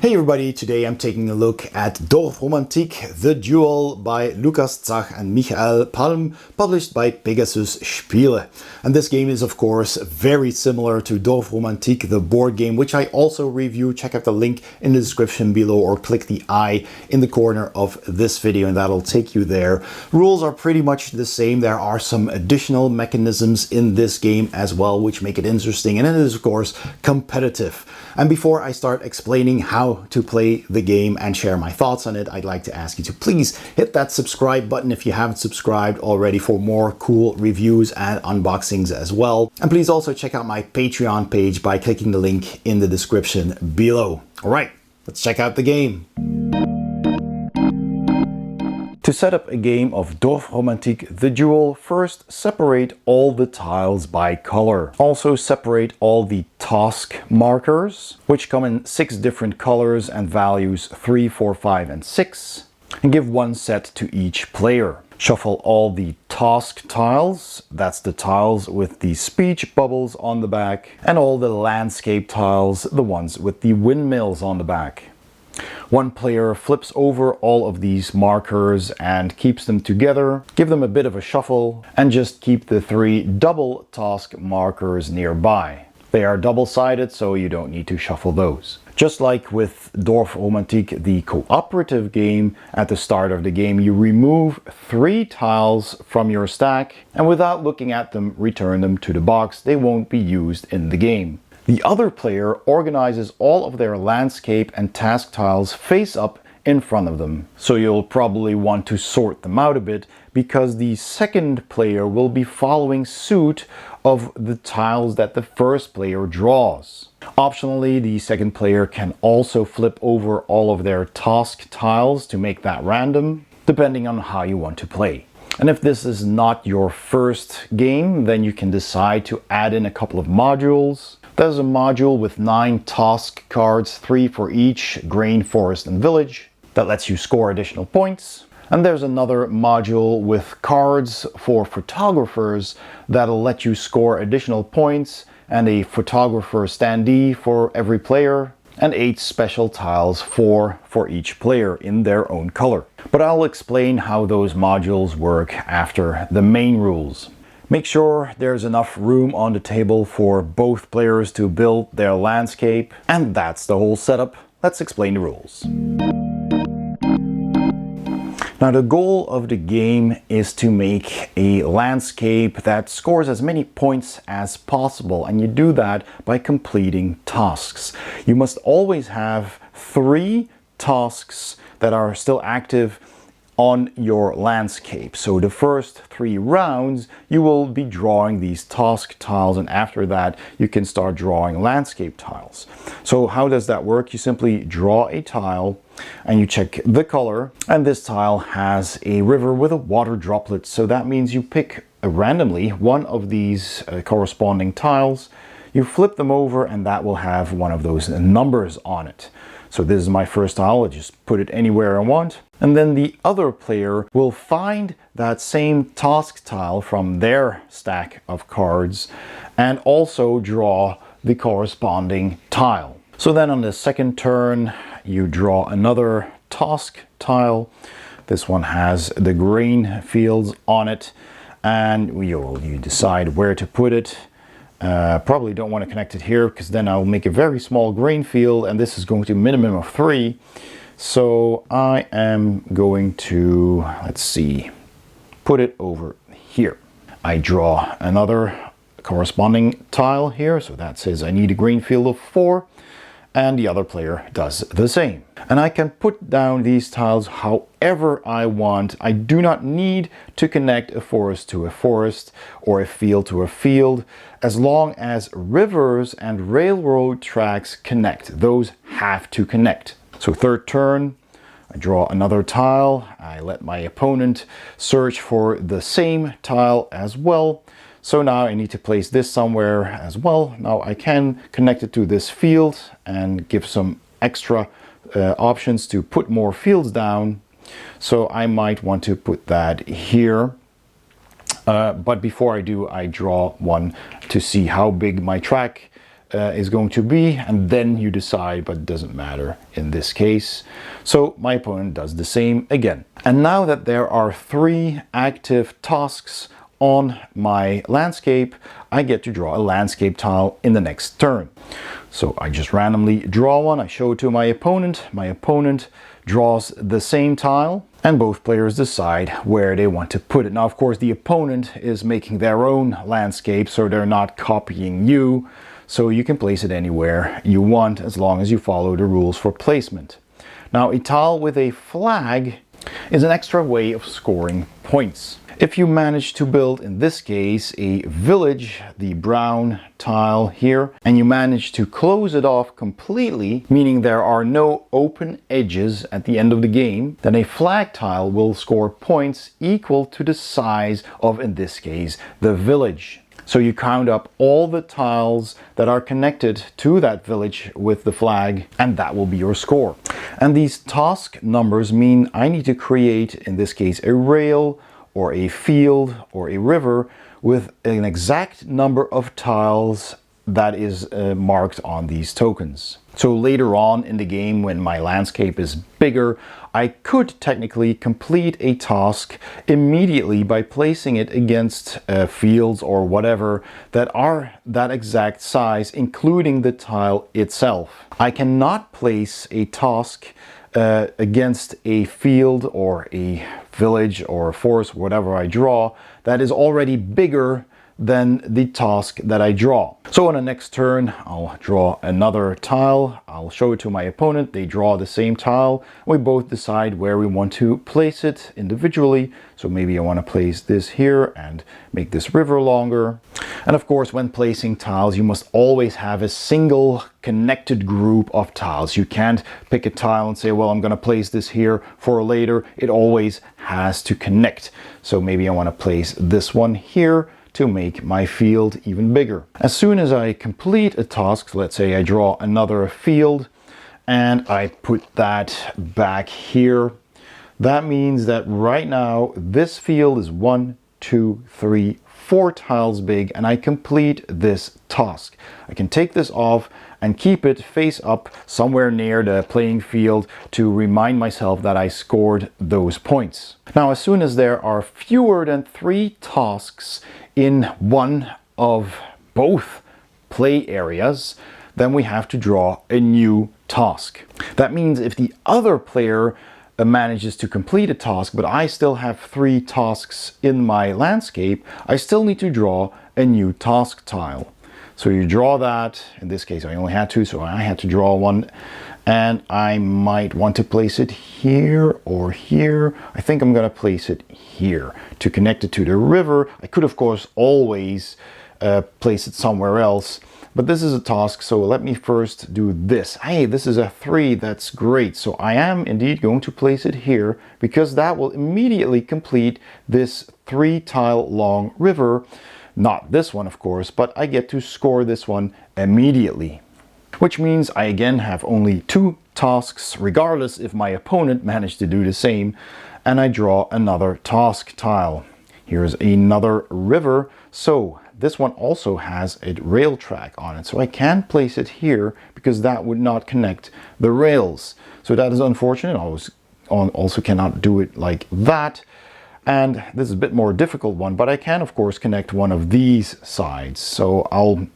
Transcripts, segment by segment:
Hey everybody, today I'm taking a look at Dorfromantik, The Duel by Lukas Zach and Michael Palm, published by Pegasus Spiele. And this game is of course very similar to Dorfromantik, the board game, which I also review. Check out the link in the description below or click the I in the corner of this video and that'll take you there. Rules are pretty much the same. There are some additional mechanisms in this game as well, which make it interesting, and it is of course competitive. And before I start explaining how to play the game and share my thoughts on it, I'd like to ask you to please hit that subscribe button if you haven't subscribed already for more cool reviews and unboxings as well. And please also check out my Patreon page by clicking the link in the description below. All right, let's check out the game. To set up a game of Dorfromantik, The Duel, first separate all the tiles by color. Also separate all the task markers, which come in 6 different colors and values 3, 4, 5, and 6, and give 1 set to each player. Shuffle all the task tiles, that's the tiles with the speech bubbles on the back, and all the landscape tiles, the ones with the windmills on the back. One player flips over all of these markers and keeps them together, give them a bit of a shuffle, and just keep the 3 double task markers nearby. They are double-sided, so you don't need to shuffle those. Just like with Dorfromantik, the cooperative game, at the start of the game you remove 3 tiles from your stack and without looking at them return them to the box. They won't be used in the game. The other player organizes all of their landscape and task tiles face up in front of them. So you'll probably want to sort them out a bit because the second player will be following suit of the tiles that the first player draws. Optionally, the second player can also flip over all of their task tiles to make that random, depending on how you want to play. And if this is not your first game, then you can decide to add in a couple of modules. There's a module with 9 task cards, 3 for each grain, forest, and village, that lets you score additional points. And there's another module with cards for photographers that'll let you score additional points, and a photographer standee for every player, and 8 special tiles, 4 for each player in their own color. But I'll explain how those modules work after the main rules. Make sure there's enough room on the table for both players to build their landscape, and that's the whole setup. Let's explain the rules. Now, the goal of the game is to make a landscape that scores as many points as possible, and you do that by completing tasks. You must always have 3 tasks that are still active on your landscape. So the first 3 rounds you will be drawing these task tiles, and after that you can start drawing landscape tiles. So how does that work? You simply draw a tile and you check the color, and this tile has a river with a water droplet, so that means you pick randomly one of these corresponding tiles, you flip them over, and that will have one of those numbers on it. So this is my first tile. I just put it anywhere I want. And then the other player will find that same task tile from their stack of cards and also draw the corresponding tile. So then on the second turn, you draw another task tile. This one has the grain fields on it, and you decide where to put it. Probably don't want to connect it here because then I'll make a very small grain field, and this is going to a minimum of 3. So I am going to, let's see, put it over here. I draw another corresponding tile here, so that says I need a grain field of 4, and the other player does the same. And I can put down these tiles however I want. I do not need to connect a forest to a forest or a field to a field, as long as rivers and railroad tracks connect. Those have to connect. So third turn, I draw another tile. I let my opponent search for the same tile as well. So now I need to place this somewhere as well. Now I can connect it to this field and give some extra options to put more fields down. So I might want to put that here. But before I do, I draw one to see how big my track is going to be, and then you decide, but it doesn't matter in this case. So my opponent does the same again. And now that there are 3 active tasks on my landscape, I get to draw a landscape tile in the next turn. So I just randomly draw one, I show it to my opponent draws the same tile, and both players decide where they want to put it. Now, of course, the opponent is making their own landscape, so they're not copying you, so you can place it anywhere you want as long as you follow the rules for placement. Now, a tile with a flag is an extra way of scoring points. If you manage to build, in this case, a village, the brown tile here, and you manage to close it off completely, meaning there are no open edges at the end of the game, then a flag tile will score points equal to the size of, in this case, the village. So you count up all the tiles that are connected to that village with the flag, and that will be your score. And these task numbers mean I need to create, in this case, a rail, or a field, or a river with an exact number of tiles that is marked on these tokens. So later on in the game, when my landscape is bigger, I could technically complete a task immediately by placing it against fields or whatever that are that exact size, including the tile itself. I cannot place a task against a field or a village or a forest, whatever I draw, that is already bigger than the task that I draw. So on the next turn, I'll draw another tile. I'll show it to my opponent. They draw the same tile. We both decide where we want to place it individually. So maybe I want to place this here and make this river longer. And of course, when placing tiles, you must always have a single connected group of tiles. You can't pick a tile and say, well, I'm going to place this here for later. It always has to connect. So maybe I want to place this one here to make my field even bigger. As soon as I complete a task, let's say I draw another field and I put that back here, that means that right now this field is 1, 2, 3, 4 tiles big, and I complete this task. I can take this off and keep it face up somewhere near the playing field to remind myself that I scored those points. Now, as soon as there are fewer than 3 tasks in one of both play areas, then we have to draw a new task. That means if the other player manages to complete a task, but I still have 3 tasks in my landscape, I still need to draw a new task tile. So you draw that. In this case, I only had 2, so I had to draw one. And I might want to place it here or here. I think I'm going to place it here to connect it to the river. I could, of course, always place it somewhere else. But this is a task, so let me first do this. Hey, this is a 3, that's great. So I am indeed going to place it here because that will immediately complete this 3 tile long river. Not this one, of course, but I get to score this one immediately. Which means I again have only 2 tasks, regardless if my opponent managed to do the same, and I draw another task tile. Here's another river, so this one also has a rail track on it, so I can place it here because that would not connect the rails. So that is unfortunate. I also cannot do it like that. And this is a bit more difficult one, but I can of course connect one of these sides. So I'll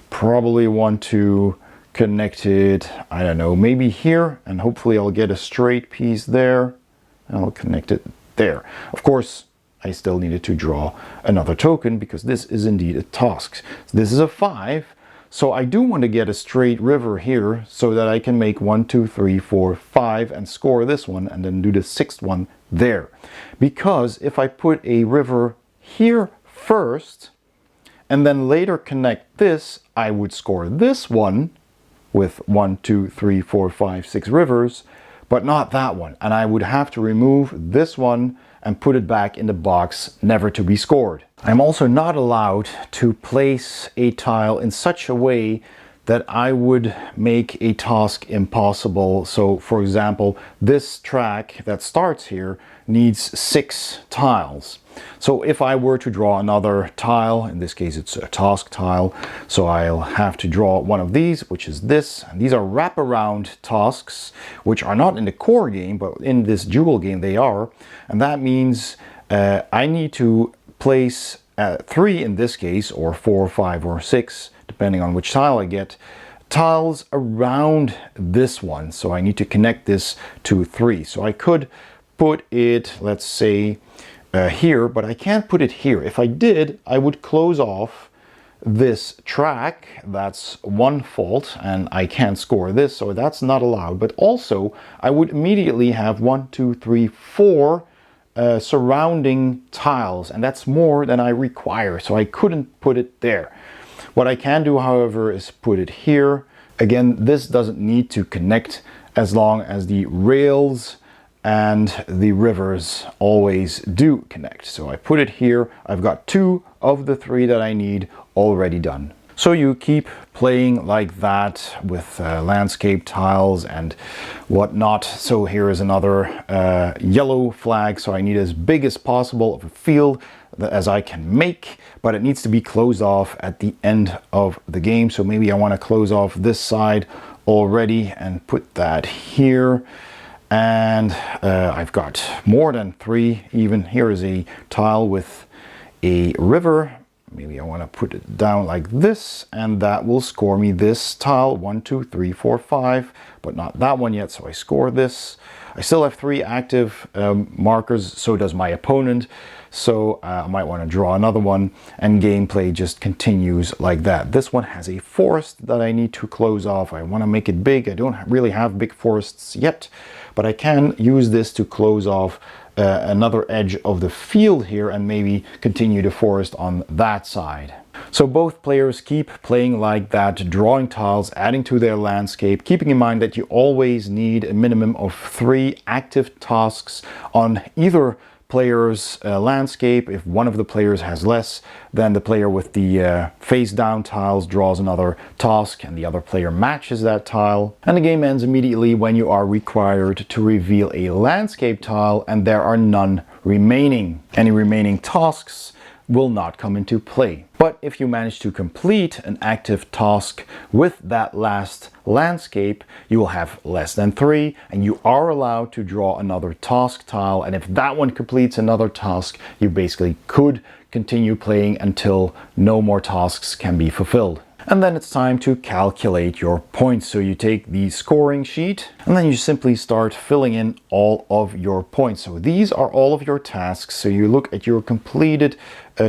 probably want to connect it, I don't know, maybe here, and hopefully I'll get a straight piece there. And I'll connect it there. Of course, I still needed to draw another token because this is indeed a task. This is a 5, so I do want to get a straight river here so that I can make 1, 2, 3, 4, 5 and score this one and then do the 6th one there. Because if I put a river here first and then later connect this, I would score this one with 1, 2, 3, 4, 5, 6 rivers, but not that one. And I would have to remove this one and put it back in the box, never to be scored. I'm also not allowed to place a tile in such a way that I would make a task impossible. So for example, this track that starts here needs 6 tiles. So if I were to draw another tile, in this case it's a task tile, so I'll have to draw one of these, which is this. And these are wraparound tasks, which are not in the core game, but in this Duel game they are. And that means I need to place 3 in this case, or 4, 5, or 6, depending on which tile I get, tiles around this one. So I need to connect this to 3. So I could put it, let's say, here, but I can't put it here. If I did, I would close off this track. That's one fault, and I can't score this, so that's not allowed. But also, I would immediately have 1, 2, 3, 4 surrounding tiles, and that's more than I require, so I couldn't put it there. What I can do, however, is put it here. Again, this doesn't need to connect as long as the rails and the rivers always do connect. So I put it here. I've got 2 of the 3 that I need already done. So you keep playing like that with landscape tiles and whatnot. So here is another yellow flag. So I need as big as possible of a field as I can make, but it needs to be closed off at the end of the game. So maybe I want to close off this side already and put that here. And I've got more than 3 even. Here is a tile with a river. Maybe I want to put it down like this, and that will score me this tile. 1, 2, 3, 4, 5, but not that one yet, so I score this. I still have 3 active markers, so does my opponent. So I might want to draw another one, and gameplay just continues like that. This one has a forest that I need to close off. I want to make it big. I don't really have big forests yet, but I can use this to close off another edge of the field here and maybe continue the forest on that side. So both players keep playing like that, drawing tiles, adding to their landscape, keeping in mind that you always need a minimum of 3 active tasks on either player's landscape. If one of the players has less, then the player with the face down tiles draws another task and the other player matches that tile. And the game ends immediately when you are required to reveal a landscape tile and there are none remaining. Any remaining tasks will not come into play. But if you manage to complete an active task with that last landscape, you will have less than 3 and you are allowed to draw another task tile. And if that one completes another task, you basically could continue playing until no more tasks can be fulfilled. And then it's time to calculate your points. So you take the scoring sheet and then you simply start filling in all of your points. So these are all of your tasks. So you look at your completed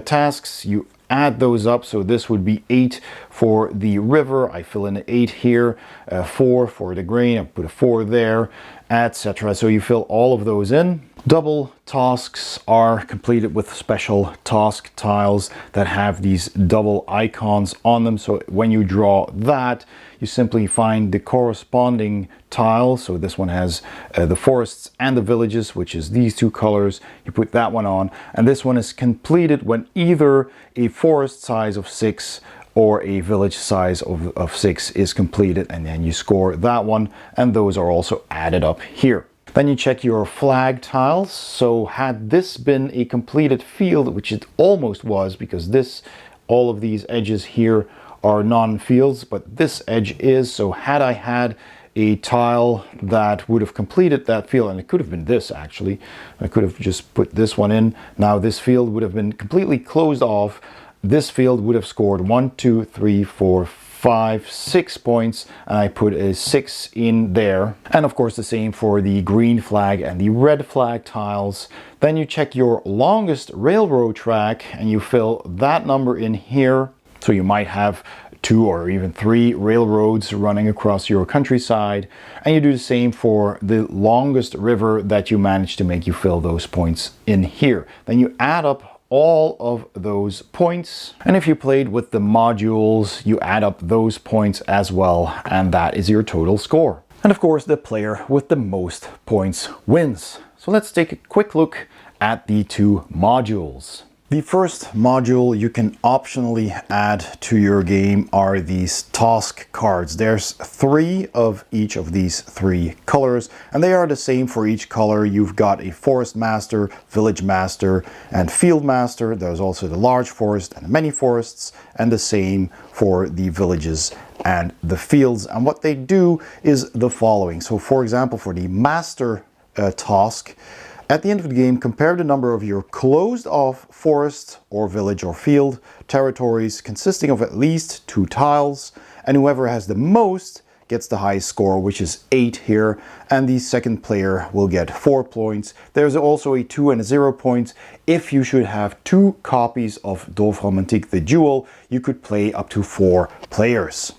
tasks, you add those up. So this would be 8 for the river. I fill in an 8 here, 4 for the grain. I put a 4 there, etc. So you fill all of those in. Double tasks are completed with special task tiles that have these double icons on them. So when you draw that, you simply find the corresponding tile. So this one has the forests and the villages, which is these 2 colors. You put that one on, and this one is completed when either a forest size of 6 or a village size of 6 is completed, and then you score that one, and those are also added up here. Then you check your flag tiles. So had this been a completed field, which it almost was, because all of these edges here are non-fields, but this edge is. So had I had a tile that would have completed that field, and it could have been this actually, I could have just put this one in. Now this field would have been completely closed off. This field would have scored 1, 2, 3, 4, 5, 6 points, and I put a 6 in there. And of course the same for the green flag and the red flag tiles. Then you check your longest railroad track and you fill that number in here. So you might have 2 or even 3 railroads running across your countryside, and you do the same for the longest river that you manage to make. You fill those points in here. Then you add up all of those points, and if you played with the modules, you add up those points as well, and that is your total score. And of course the player with the most points wins. So let's take a quick look at the 2 modules. The first module you can optionally add to your game are these task cards. There's 3 of each of these 3 colors, and they are the same for each color. You've got a forest master, village master, and field master. There's also the large forest and the many forests, and the same for the villages and the fields. And what they do is the following. So for example, for the master task, at the end of the game, compare the number of your closed-off forest or village or field territories consisting of at least 2 tiles, and whoever has the most gets the highest score, which is 8 here, and the second player will get 4 points. There's also a 2 and a 0 point. If you should have 2 copies of Dorfromantik, the Duel, you could play up to 4 players.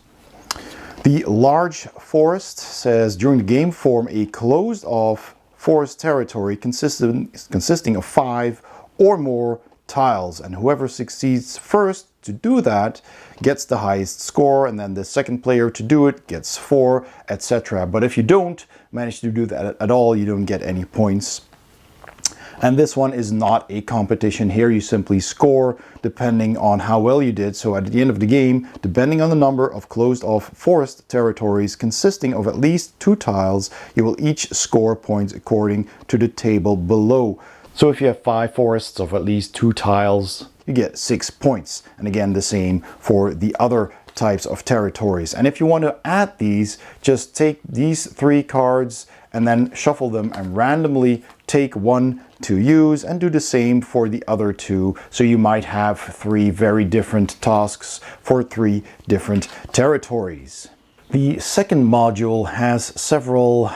The large forest says during the game form a closed-off forest territory consisting of 5 or more tiles, and whoever succeeds first to do that gets the highest score, and then the second player to do it gets 4, etc. But if you don't manage to do that at all, you don't get any points. And this one is not a competition. Here you simply score depending on how well you did. So at the end of the game, depending on the number of closed-off forest territories consisting of at least 2 tiles, you will each score points according to the table below. So if you have 5 forests of at least 2 tiles, you get 6 points. And again, the same for the other types of territories. And if you want to add these, just take these 3 cards and then shuffle them and randomly take one to use, and do the same for the other 2. So you might have 3 very different tasks for 3 different territories. The second module has several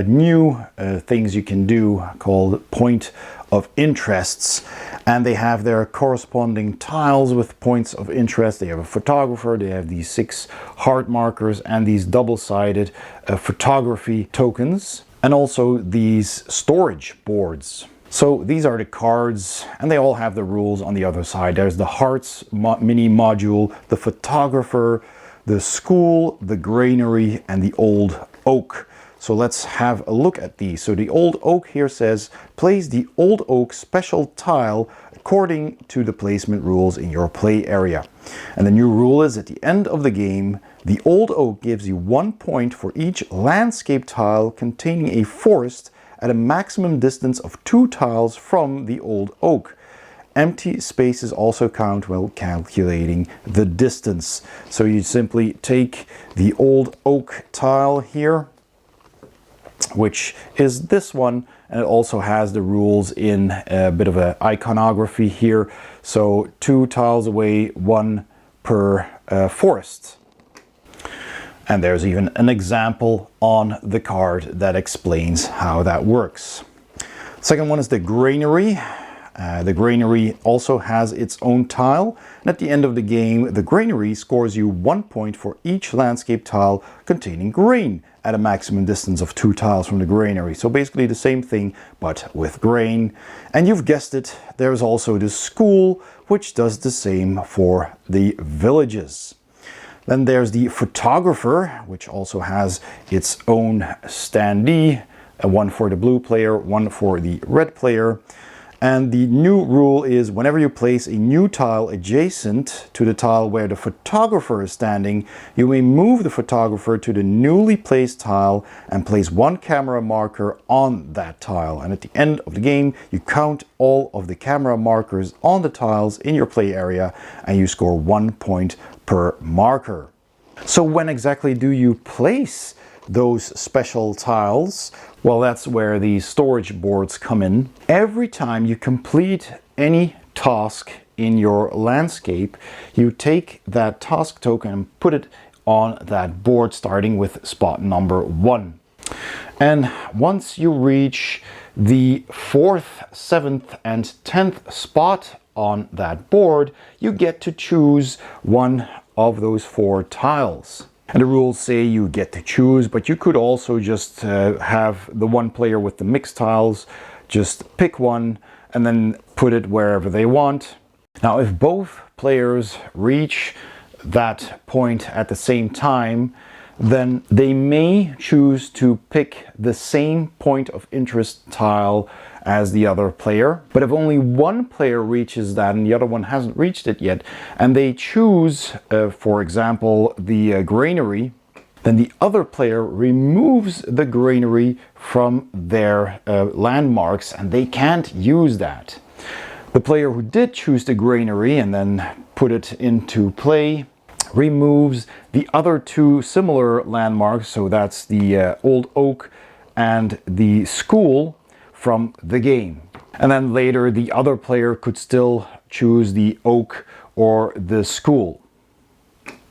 new things you can do called point of interests, and they have their corresponding tiles with points of interest. They have a photographer, they have these 6 heart markers and these double-sided photography tokens, and also these storage boards. So these are the cards, and they all have the rules on the other side. There's the hearts mini module, the photographer, the school, the granary, and the old oak. So let's have a look at these. So the old oak here says, place the old oak special tile according to the placement rules in your play area. And the new rule is, at the end of the game, the old oak gives you 1 point for each landscape tile containing a forest at a maximum distance of 2 tiles from the old oak. Empty spaces also count while calculating the distance. So you simply take the old oak tile here, which is this one, and it also has the rules in a bit of an iconography here. So 2 tiles away, 1 per forest. And there's even an example on the card that explains how that works. Second one is the granary. The granary also has its own tile, and at the end of the game, the granary scores you 1 point for each landscape tile containing grain at a maximum distance of 2 tiles from the granary. So basically the same thing, but with grain. And you've guessed it, there's also the school, which does the same for the villages. Then there's the photographer, which also has its own standee, one for the blue player, one for the red player. And the new rule is, whenever you place a new tile adjacent to the tile where the photographer is standing, you may move the photographer to the newly placed tile and place 1 camera marker on that tile. And at the end of the game, you count all of the camera markers on the tiles in your play area, and you score 1 point per marker. So when exactly do you place those special tiles? Well, that's where the storage boards come in. Every time you complete any task in your landscape, you take that task token and put it on that board, starting with spot number 1. And once you reach the 4th, 7th, and 10th spot on that board, you get to choose one of those 4 tiles. And the rules say you get to choose, but you could also just have the one player with the mixed tiles just pick one and then put it wherever they want. Now, if both players reach that point at the same time, then they may choose to pick the same point of interest tile as the other player. But if only one player reaches that and the other one hasn't reached it yet, and they choose, for example, the granary, then the other player removes the granary from their landmarks and they can't use that. The player who did choose the granary and then put it into play removes the other two similar landmarks, so that's the old oak and the school, from the game. And then later the other player could still choose the oak or the school.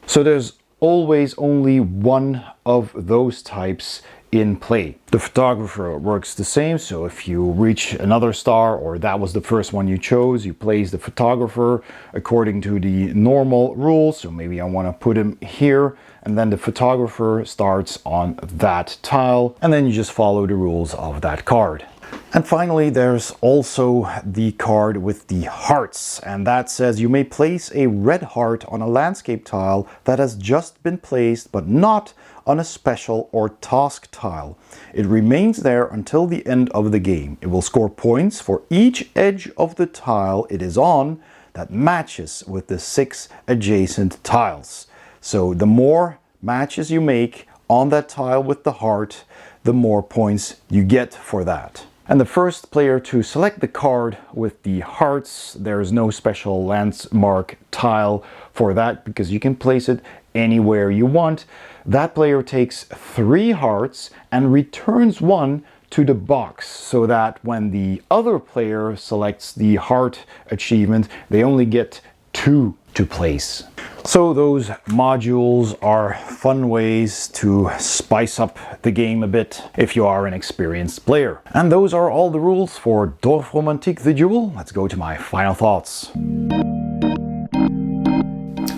So there's always only one of those types in play. The photographer works the same, so if you reach another star or that was the first one you chose, you place the photographer according to the normal rules. So maybe I want to put him here, and then the photographer starts on that tile, and then you just follow the rules of that card. And finally, there's also the card with the hearts, and that says you may place a red heart on a landscape tile that has just been placed, but not on a special or task tile. It remains there until the end of the game. It will score points for each edge of the tile it is on that matches with the 6 adjacent tiles. So the more matches you make on that tile with the heart, the more points you get for that. And the first player to select the card with the hearts, there is no special landmark tile for that because you can place it anywhere you want. That player takes 3 hearts and returns 1 to the box, so that when the other player selects the heart achievement, they only get 2 to place. So those modules are fun ways to spice up the game a bit if you are an experienced player. And those are all the rules for Dorfromantik the Duel. Let's go to my final thoughts.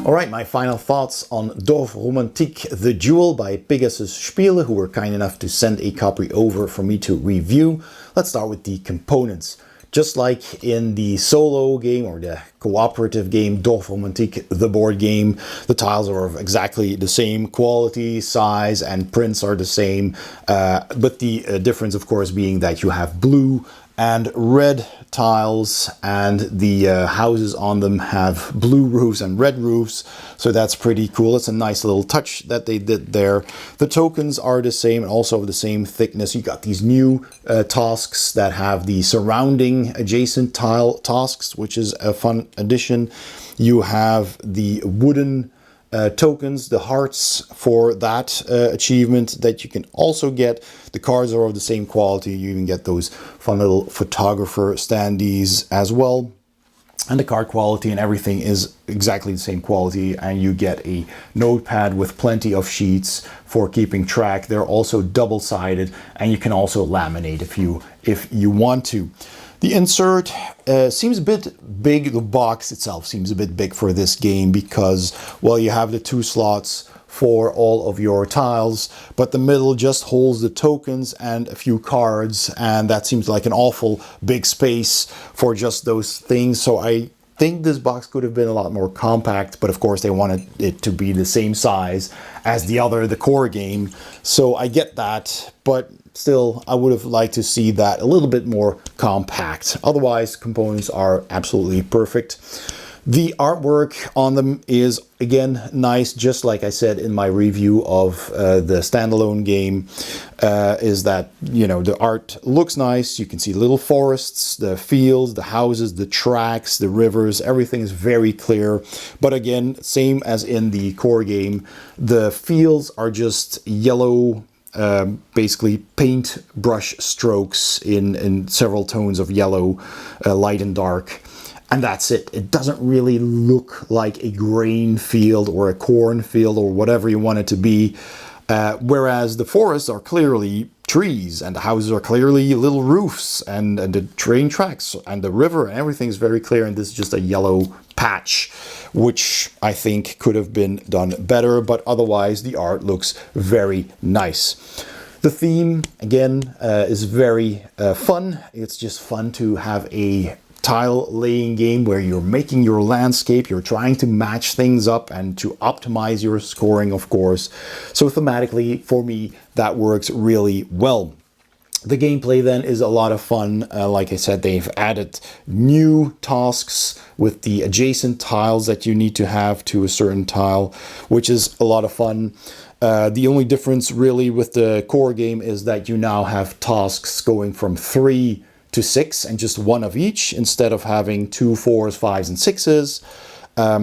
Alright, my final thoughts on Dorfromantik the Duel by Pegasus Spiele, who were kind enough to send a copy over for me to review. Let's start with the components. Just like in the solo game or the cooperative game Dorfromantik, the board game, the tiles are of exactly the same quality, size, and prints are the same. But the difference, of course, being that you have blue and red tiles, and the houses on them have blue roofs and red roofs, so that's pretty cool. It's a nice little touch that they did there. The tokens are the same and also of the same thickness. You got these new tasks that have the surrounding adjacent tile tasks, which is a fun addition. You have the wooden tokens, the hearts for that achievement that you can also get. The cards are of the same quality. You even get those fun little photographer standees as well. And the card quality and everything is exactly the same quality, and you get a notepad with plenty of sheets for keeping track. They're also double-sided, and you can also laminate if you want to. The insert seems a bit big. The box itself seems a bit big for this game because, well, you have the 2 slots for all of your tiles, but the middle just holds the tokens and a few cards, and that seems like an awful big space for just those things. So I think this box could have been a lot more compact, but of course they wanted it to be the same size as the core game. So I get that, but still, I would have liked to see that a little bit more compact. Otherwise, components are absolutely perfect. The artwork on them is, again, nice, just like I said in my review of the standalone game, is that, you know, the art looks nice. You can see little forests, the fields, the houses, the tracks, the rivers, everything is very clear. But again, same as in the core game, the fields are just yellow, basically paint brush strokes in several tones of yellow, light and dark. And that's it. It doesn't really look like a grain field or a corn field or whatever you want it to be. Whereas the forests are clearly trees, and the houses are clearly little roofs, and the train tracks and the river and everything is very clear. And this is just a yellow patch, which I think could have been done better. But otherwise, the art looks very nice. The theme, again, is very fun. It's just fun to have a tile laying game where you're making your landscape, you're trying to match things up and to optimize your scoring, of course. So thematically, for me, that works really well. The gameplay then is a lot of fun. Like I said, they've added new tasks with the adjacent tiles that you need to have to a certain tile, which is a lot of fun. The only difference really with the core game is that you now have tasks going from 3 to 6 and just one of each instead of having 2, 4s, 5s, and 6s.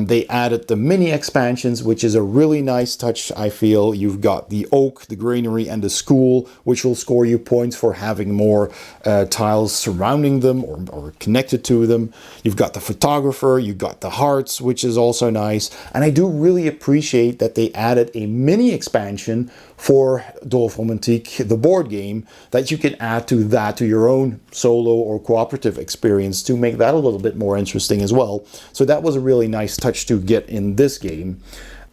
They added the mini expansions, which is a really nice touch, I feel. You've got the oak, the granary, and the school, which will score you points for having more tiles surrounding them or connected to them. You've got the photographer, you've got the hearts, which is also nice. And I do really appreciate that they added a mini expansion for Dorfromantik, the board game, that you can add to your own solo or cooperative experience to make that a little bit more interesting as well. So that was a really nice touch to get in this game.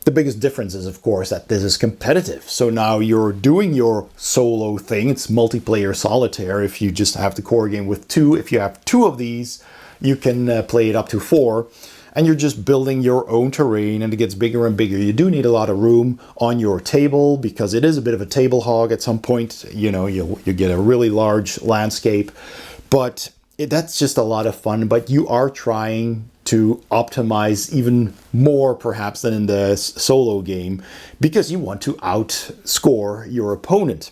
The biggest difference is, of course, that this is competitive. So now you're doing your solo thing. It's multiplayer solitaire if you just have the core game with 2. If you have 2 of these, you can play it up to 4. And you're just building your own terrain, and it gets bigger and bigger. You do need a lot of room on your table because it is a bit of a table hog at some point. You know, you get a really large landscape, but that's just a lot of fun. But you are trying to optimize even more perhaps than in the solo game because you want to outscore your opponent.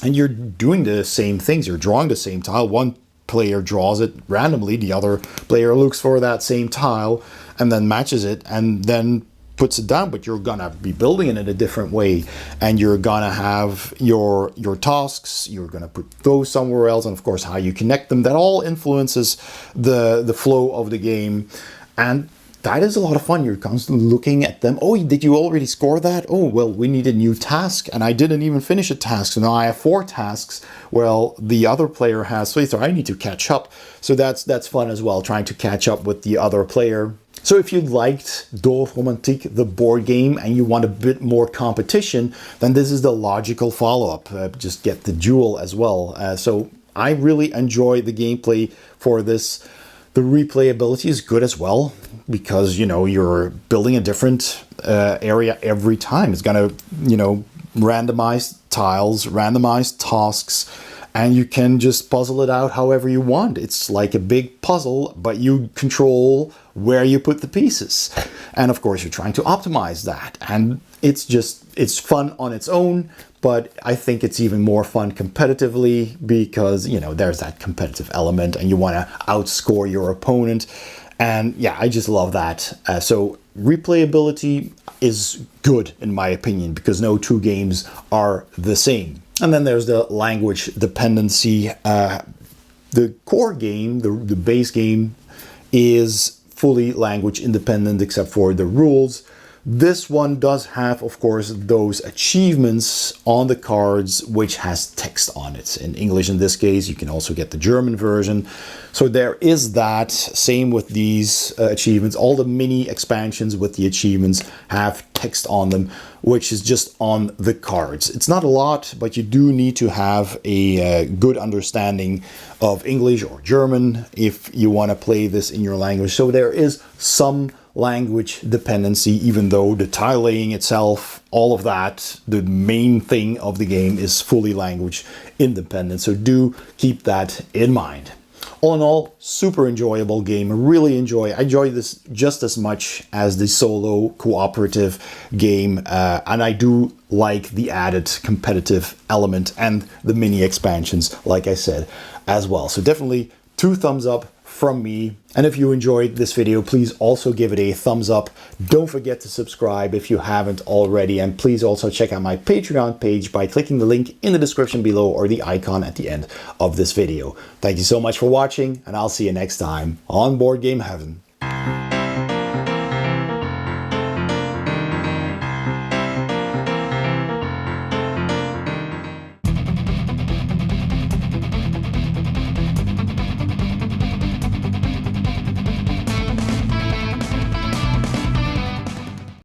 And you're doing the same things. You're drawing the same tile. One player draws it randomly, the other player looks for that same tile and then matches it and then puts it down, but you're gonna be building it in a different way, and you're gonna have your tasks, you're gonna put those somewhere else, and of course how you connect them, that all influences the flow of the game. And that is a lot of fun. You're constantly looking at them. Oh, did you already score that? Oh, well, we need a new task, and I didn't even finish a task. So now I have 4 tasks. Well, the other player has 3, so I need to catch up. So that's fun as well, trying to catch up with the other player. So if you liked Dorfromantik, the board game, and you want a bit more competition, then this is the logical follow-up. Just get the Duel as well. So I really enjoy the gameplay for this. The replayability is good as well because, you know, you're building a different area every time. It's going to, you know, randomize tiles, randomize tasks, and you can just puzzle it out however you want. It's like a big puzzle, but you control where you put the pieces. And of course, you're trying to optimize that. And it's fun on its own, but I think it's even more fun competitively because, you know, there's that competitive element and you want to outscore your opponent. And yeah, I just love that. So replayability is good in my opinion because no 2 games are the same. And then there's the language dependency. The core game, the base game, is fully language independent except for the rules. This one does have, of course, those achievements on the cards, which has text on it. In English in this case, you can also get the German version. So there is that. Same with these achievements. All the mini expansions with the achievements have text on them, which is just on the cards. It's not a lot, but you do need to have a good understanding of English or German if you want to play this in your language. So there is some language dependency, even though the tile laying itself, all of that, the main thing of the game is fully language independent. So do keep that in mind. All in all, super enjoyable game. I enjoy this just as much as the solo cooperative game. And I do like the added competitive element and the mini expansions, like I said, as well. So definitely 2 thumbs up from me. And if you enjoyed this video, please also give it a thumbs up. Don't forget to subscribe if you haven't already. And please also check out my Patreon page by clicking the link in the description below or the icon at the end of this video. Thank you so much for watching, and I'll see you next time on Board Game Heaven.